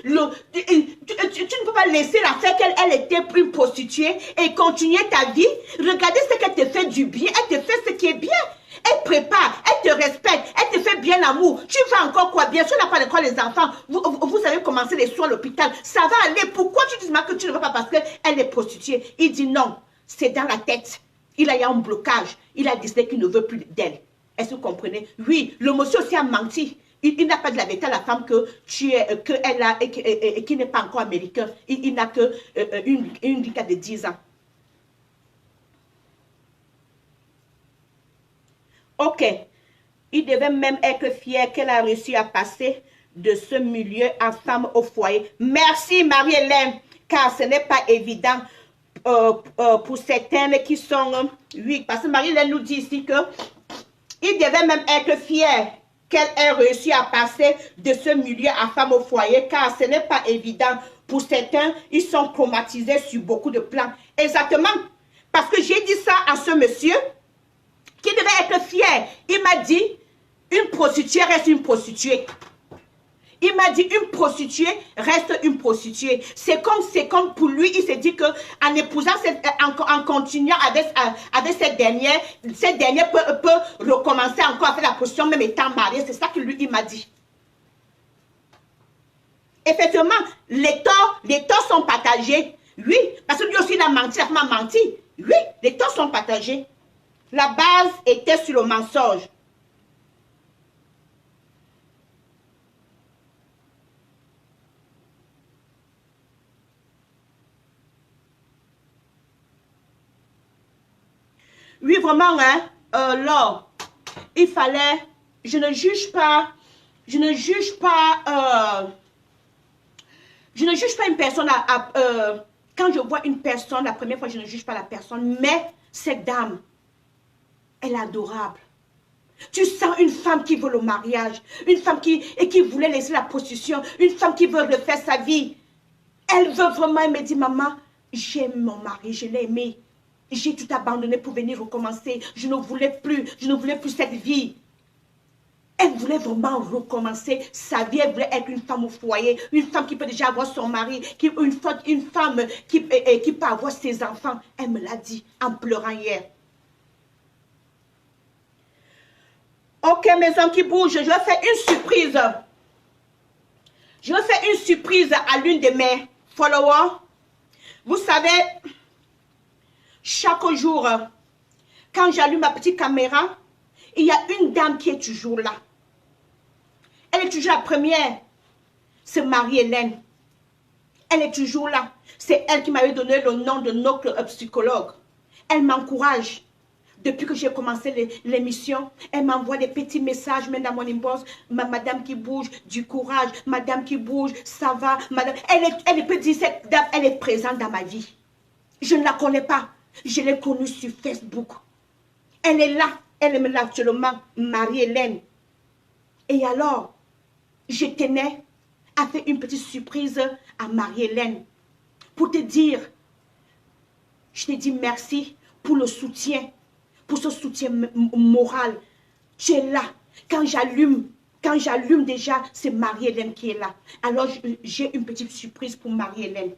tu ne peux pas laisser la faire qu'elle était une prostituée et continuer ta vie? Regardez ce qu'elle te fait du bien. Elle te fait ce qui est bien. Elle prépare, elle te respecte, elle te fait bien l'amour. Tu vas encore quoi? Bien sûr, on n'a pas de quoi les enfants. Vous avez commencé les soins à l'hôpital. Ça va aller. Pourquoi tu dis que tu ne vas pas parce qu'elle est prostituée? Il dit non. C'est dans la tête. Il a eu un blocage. Il a décidé qu'il ne veut plus d'elle. Est-ce que vous comprenez? Oui, le monsieur aussi a menti. Il n'a pas de la vérité à la femme qu'elle a et qui n'est pas encore américain. Il n'a que une grille de 10 ans. Ok. Il devait même être fier qu'elle a réussi à passer de ce milieu en femme au foyer. Merci Marie-Hélène, car ce n'est pas évident pour certaines qui sont... oui, parce que Marie-Hélène nous dit ici que il devait même être fier qu'elle ait réussi à passer de ce milieu à femme au foyer, car ce n'est pas évident pour certains, ils sont traumatisés sur beaucoup de plans. Exactement, parce que j'ai dit ça à ce monsieur qui devait être fier. Il m'a dit, une prostituée reste une prostituée. Il m'a dit, une prostituée reste une prostituée. C'est comme pour lui, il s'est dit qu'en épousant, en continuant avec cette dernière peut recommencer encore à faire la prostitution, même étant mariée. C'est ça que lui, il m'a dit. Effectivement, les torts sont partagés. Oui, parce que lui aussi, il a menti, la femme a menti. Oui, les torts sont partagés. La base était sur le mensonge. Oui, vraiment, hein, là, il fallait, je ne juge pas une personne, quand je vois une personne, la première fois, je ne juge pas la personne, mais cette dame, elle est adorable. Tu sens une femme qui veut le mariage, une femme qui voulait laisser la prostitution, une femme qui veut refaire sa vie. Elle veut vraiment, elle me dit, maman, j'aime mon mari, je l'ai aimé. J'ai tout abandonné pour venir recommencer. Je ne voulais plus cette vie. Elle voulait vraiment recommencer sa vie. Elle voulait être une femme au foyer, une femme qui peut déjà avoir son mari, une femme qui peut avoir ses enfants. Elle me l'a dit en pleurant hier. Ok, mes hommes qui bougent, je vais faire une surprise. Je vais faire une surprise à l'une de mes followers. Vous savez, chaque jour, quand j'allume ma petite caméra, il y a une dame qui est toujours là. Elle est toujours la première. C'est Marie-Hélène. Elle est toujours là. C'est elle qui m'avait donné le nom de notre psychologue. Elle m'encourage. Depuis que j'ai commencé l'émission, elle m'envoie des petits messages, même dans mon inbox. Madame qui bouge, du courage. Madame qui bouge, ça va. Madame. Elle peut dire, cette dame, elle est présente dans ma vie. Je ne la connais pas. Je l'ai connue sur Facebook. Elle est là. Elle est là actuellement, Marie-Hélène. Et alors, je tenais à faire une petite surprise à Marie-Hélène. Pour te dire, je te dis merci pour le soutien. Pour ce soutien moral. Tu es là. Quand j'allume déjà, c'est Marie-Hélène qui est là. Alors, j'ai une petite surprise pour Marie-Hélène.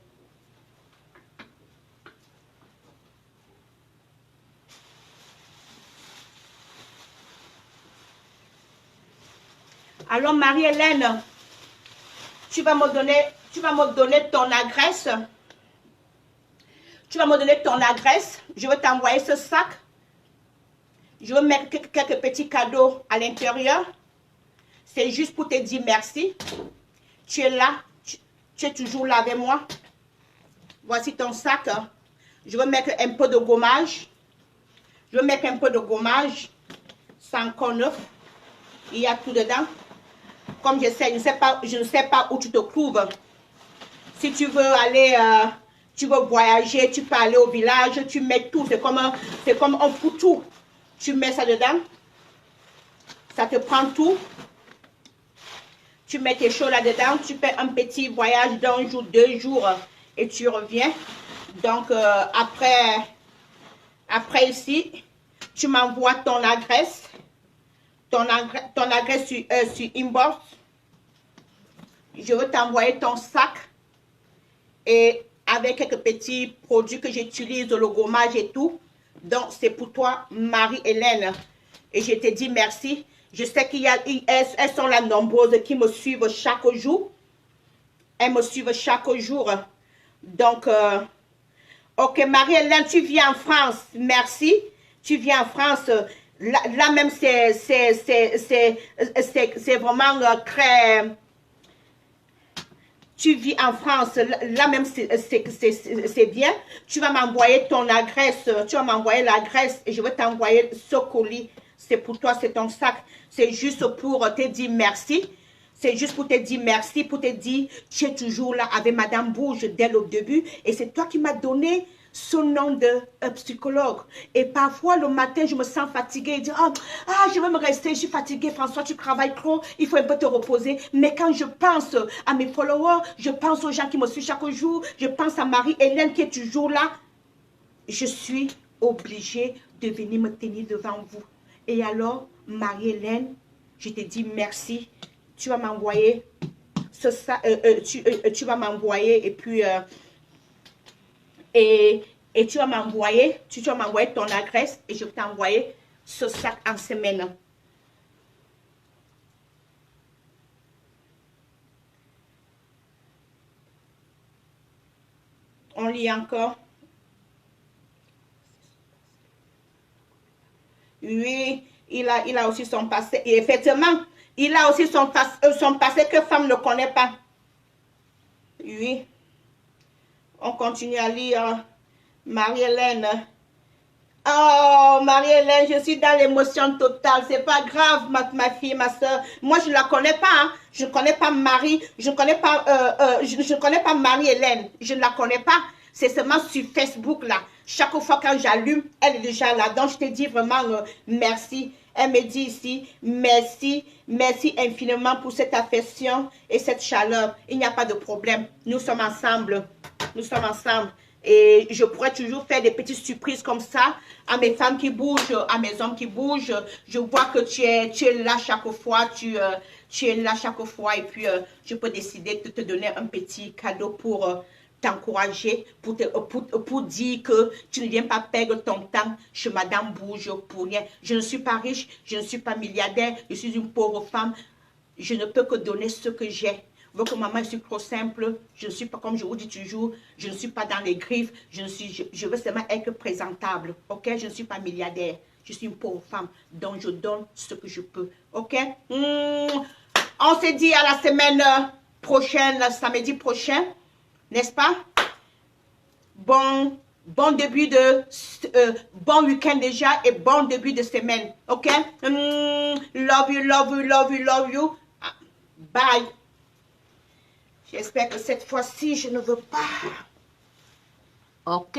Alors, Marie-Hélène, tu vas me donner ton adresse. Tu vas me donner ton adresse. Je vais t'envoyer ce sac. Je vais mettre quelques petits cadeaux à l'intérieur. C'est juste pour te dire merci. Tu es là. Tu es toujours là avec moi. Voici ton sac. Je vais mettre un peu de gommage. Je vais mettre un peu de gommage. C'est encore neuf. Il y a tout dedans. Comme je ne sais pas où tu te trouves. Si tu veux aller, tu veux voyager, tu peux aller au village, tu mets tout. C'est comme un foutou. Tu mets ça dedans. Ça te prend tout. Tu mets tes choses là-dedans. Tu fais un petit voyage d'un jour, 2 jours et tu reviens. Donc, après ici, Tu m'envoies ton adresse sur inbox. Je veux t'envoyer ton sac et avec quelques petits produits que j'utilise, le gommage et tout. Donc, c'est pour toi, Marie-Hélène. Et je te dis merci. Je sais elles sont là nombreuses qui me suivent chaque jour. Elles me suivent chaque jour. Donc, ok, Marie-Hélène, tu viens en France. Merci. Tu viens en France. Là même, c'est vraiment très... Tu vis en France, là même c'est bien. Tu vas m'envoyer ton adresse, tu vas m'envoyer l'adresse et je vais t'envoyer ce colis. C'est pour toi, c'est ton sac. C'est juste pour te dire merci. C'est juste pour te dire merci, pour te dire tu es toujours là avec Madame Bouge dès le début. Et c'est toi qui m'as donné ce nom de psychologue. Et parfois, le matin, je me sens fatiguée. Je dis, je vais me rester, je suis fatiguée. François, tu travailles trop, il faut un peu te reposer. Mais quand je pense à mes followers, je pense aux gens qui me suivent chaque jour, je pense à Marie-Hélène qui est toujours là, je suis obligée de venir me tenir devant vous. Et alors, Marie-Hélène, je te dis merci. Tu vas m'envoyer tu vas m'envoyer et puis... Et tu vas m'envoyer ton adresse et je vais t'envoyer ce sac en semaine. On lit encore. Oui, il a aussi son passé. Et effectivement, il a aussi son passé que femme ne connaît pas. Oui. On continue à lire. Marie-Hélène. Oh, Marie-Hélène, je suis dans l'émotion totale. C'est pas grave, ma fille, ma soeur. Moi, je ne la connais pas. Hein. Je ne connais pas Marie. Je ne connais pas, je connais pas Marie-Hélène. Je ne la connais pas. C'est seulement sur Facebook, là. Chaque fois quand j'allume, elle est déjà là. Donc, je te dis vraiment merci. Elle me dit ici, merci, merci infiniment pour cette affection et cette chaleur. Il n'y a pas de problème. Nous sommes ensemble. Nous sommes ensemble. Et je pourrais toujours faire des petites surprises comme ça à mes femmes qui bougent, à mes hommes qui bougent. Je vois que tu es là chaque fois, tu es là chaque fois. Et puis, je peux décider de te donner un petit cadeau pour t'encourager, pour dire que tu ne viens pas perdre ton temps chez Madame Bouge pour rien. Je ne suis pas riche, je ne suis pas milliardaire, je suis une pauvre femme. Je ne peux que donner ce que j'ai. Votre maman, je suis trop simple. Je ne suis pas, comme je vous dis toujours, je ne suis pas dans les griffes. Je veux seulement être présentable. Ok? Je ne suis pas milliardaire. Je suis une pauvre femme. Donc, je donne ce que je peux. Ok? On se dit à la semaine prochaine, samedi prochain. N'est-ce pas? Bon début bon week-end déjà et bon début de semaine. Ok? Love you, love you, love you, love you. Bye. J'espère que cette fois-ci, je ne veux pas. Ok.